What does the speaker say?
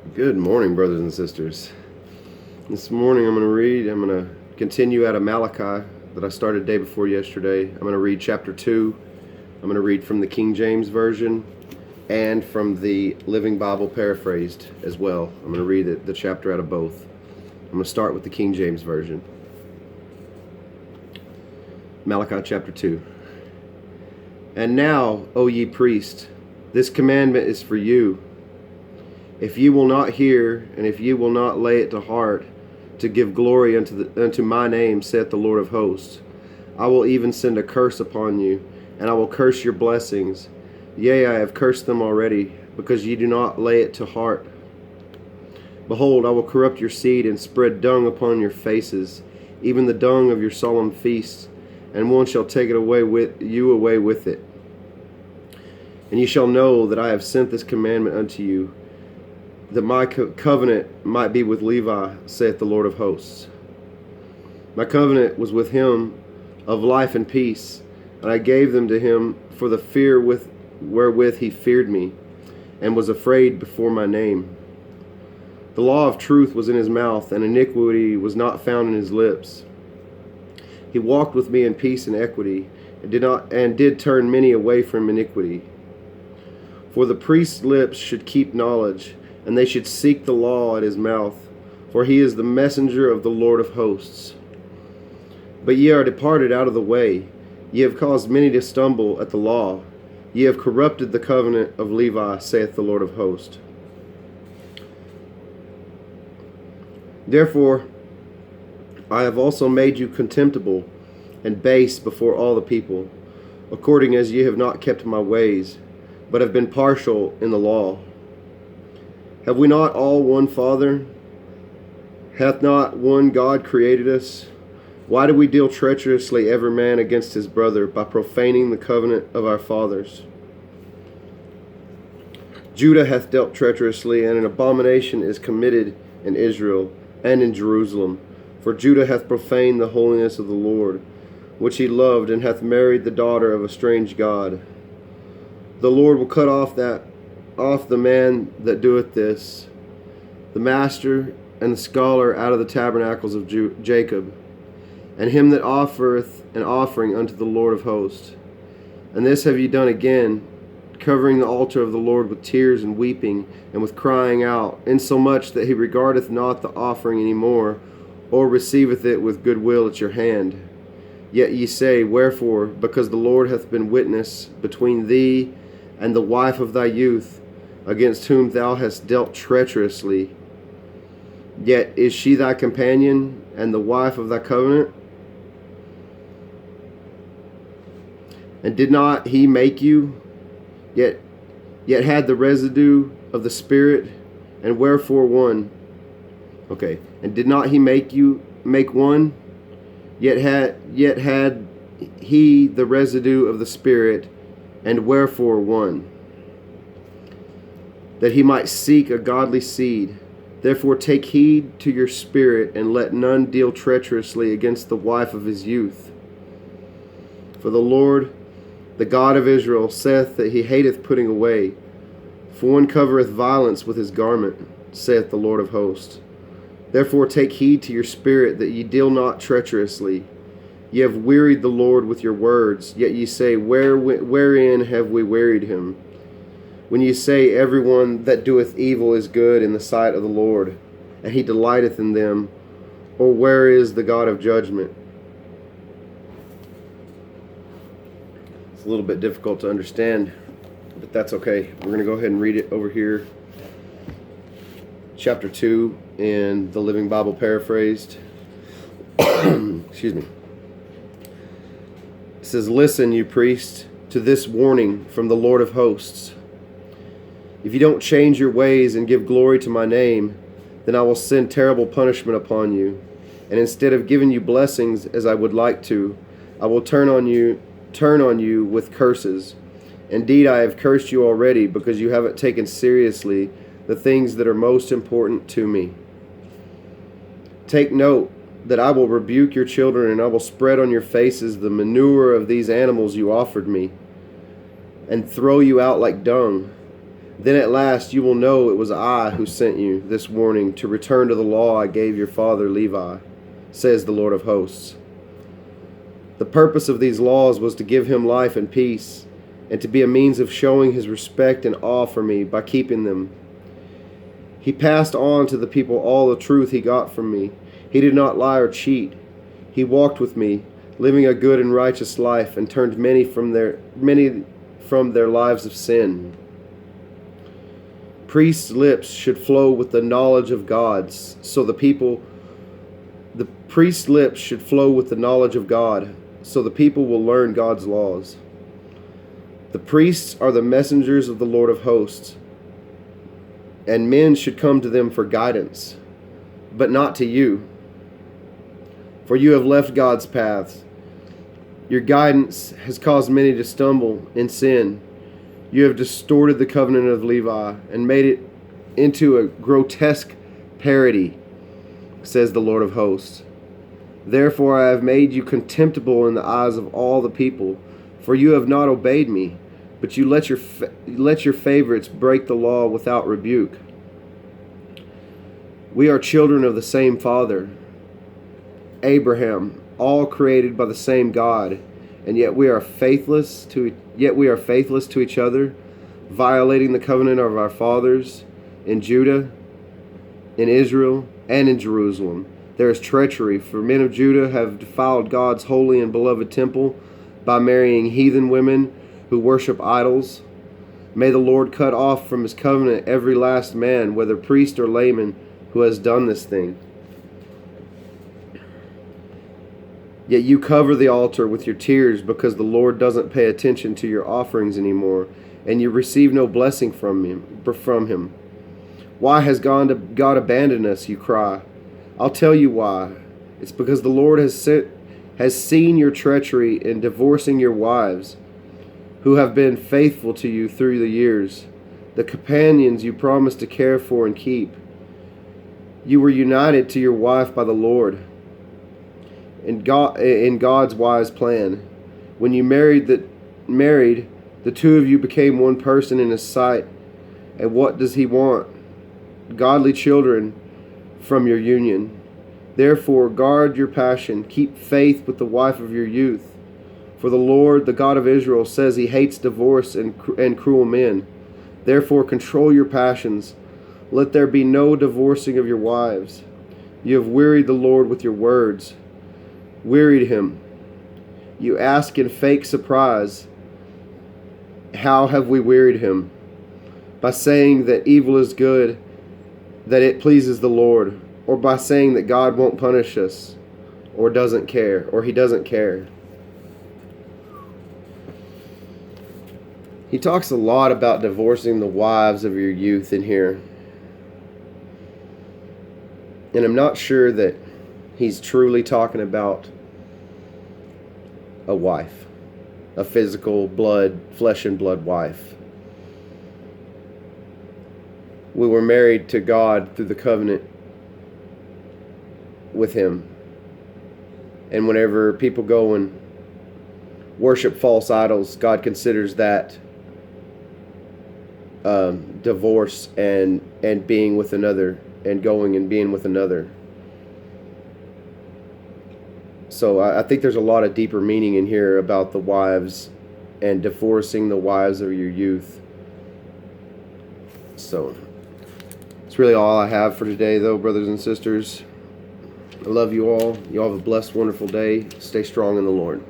Good morning, brothers and sisters. This morning I'm going to continue out of Malachi that I started day before yesterday. I'm going to read chapter 2. I'm going to read from the King James Version and from the Living Bible paraphrased as well. I'm going to read the chapter out of both. I'm going to start with the King James Version. Malachi chapter 2. And now, O ye priests, this commandment is for you. If ye will not hear, and if ye will not lay it to heart, to give glory unto my name, saith the Lord of hosts, I will even send a curse upon you, and I will curse your blessings. Yea, I have cursed them already, because ye do not lay it to heart. Behold, I will corrupt your seed, and spread dung upon your faces, even the dung of your solemn feasts, and one shall take it away with it. And ye shall know that I have sent this commandment unto you, that my covenant might be with Levi, saith the Lord of hosts. My covenant was with him of life and peace, and I gave them to him for the fear wherewith he feared me, and was afraid before my name. The law of truth was in his mouth, and iniquity was not found in his lips. He walked with me in peace and equity, and did turn many away from iniquity. For the priest's lips should keep knowledge, and they should seek the law at his mouth, for he is the messenger of the Lord of hosts. But ye are departed out of the way. Ye have caused many to stumble at the law. Ye have corrupted the covenant of Levi, saith the Lord of hosts. Therefore I have also made you contemptible and base before all the people, according as ye have not kept my ways, but have been partial in the law. Have we not all one Father? Hath not one God created us? Why do we deal treacherously every man against his brother, by profaning the covenant of our fathers? Judah hath dealt treacherously, and an abomination is committed in Israel and in Jerusalem. For Judah hath profaned the holiness of the Lord, which he loved, and hath married the daughter of a strange god. The Lord will cut off the man that doeth this, the master and the scholar out of the tabernacles of Jacob, and him that offereth an offering unto the Lord of hosts. And this have ye done again, covering the altar of the Lord with tears and weeping, and with crying out, insomuch that he regardeth not the offering any more, or receiveth it with good will at your hand. Yet ye say, Wherefore? Because the Lord hath been witness between thee and the wife of thy youth, against whom thou hast dealt treacherously. Yet is she thy companion, and the wife of thy covenant? And did not he make you, yet had the residue of the Spirit, and wherefore one? Okay, and did not he make one, yet had he the residue of the Spirit, and wherefore one? That he might seek a godly seed. Therefore take heed to your spirit, and let none deal treacherously against the wife of his youth. For the Lord, the God of Israel, saith that he hateth putting away. For one covereth violence with his garment, saith the Lord of hosts. Therefore take heed to your spirit, that ye deal not treacherously. Ye have wearied the Lord with your words, yet ye say, Wherein have we wearied him? When ye say, Everyone that doeth evil is good in the sight of the Lord, and he delighteth in them, or where is the God of judgment? It's a little bit difficult to understand, but that's okay. We're going to go ahead and read it over here. Chapter 2 in the Living Bible paraphrased. Excuse me. It says, Listen, you priests, to this warning from the Lord of hosts. If you don't change your ways and give glory to my name, then I will send terrible punishment upon you. And instead of giving you blessings as I would like to, I will turn on you with curses. Indeed, I have cursed you already, because you haven't taken seriously the things that are most important to me. Take note that I will rebuke your children, and I will spread on your faces the manure of these animals you offered me, and throw you out like dung. Then at last you will know it was I who sent you this warning to return to the law I gave your father Levi, says the Lord of hosts. The purpose of these laws was to give him life and peace, and to be a means of showing his respect and awe for me by keeping them. He passed on to the people all the truth he got from me. He did not lie or cheat. He walked with me, living a good and righteous life, and turned many from their lives of sin. Priests' lips should flow with the knowledge of God, the priest's lips should flow with the knowledge of God, so the people will learn God's laws. The priests are the messengers of the Lord of hosts, and men should come to them for guidance, but not to you. For you have left God's paths. Your guidance has caused many to stumble in sin. You have distorted the covenant of Levi and made it into a grotesque parody, says the Lord of hosts. Therefore I have made you contemptible in the eyes of all the people, for you have not obeyed me, but you let your favorites break the law without rebuke. We are children of the same Father, Abraham, all created by the same God, and yet we are faithless to each other, violating the covenant of our fathers in Judah, in Israel, and in Jerusalem. There is treachery, for men of Judah have defiled God's holy and beloved temple by marrying heathen women who worship idols. May the Lord cut off from his covenant every last man, whether priest or layman, who has done this thing. Yet you cover the altar with your tears because the Lord doesn't pay attention to your offerings anymore, and you receive no blessing from him. Why has God abandoned us, you cry? I'll tell you why. It's because the Lord has seen your treachery in divorcing your wives, who have been faithful to you through the years, the companions you promised to care for and keep. You were united to your wife by the Lord in God's wise plan. When you married, the two of you became one person in his sight. And what does he want? Godly children from your union. Therefore, guard your passion. Keep faith with the wife of your youth. For the Lord, the God of Israel, says he hates divorce and cruel men. Therefore, control your passions. Let there be no divorcing of your wives. You have wearied the Lord with your words. Wearied him. You ask in fake surprise, how have we wearied him? By saying that evil is good, that it pleases the Lord, or by saying that God won't punish us, or doesn't care, or he doesn't care. He talks a lot about divorcing the wives of your youth in here. And I'm not sure that he's truly talking about a wife, a physical flesh and blood wife. We were married to God through the covenant with him. And whenever people go and worship false idols, God considers that divorce and being with another, and going and being with another. So I think there's a lot of deeper meaning in here about the wives and divorcing the wives of your youth. So that's really all I have for today, though, brothers and sisters. I love you all. You all have a blessed, wonderful day. Stay strong in the Lord.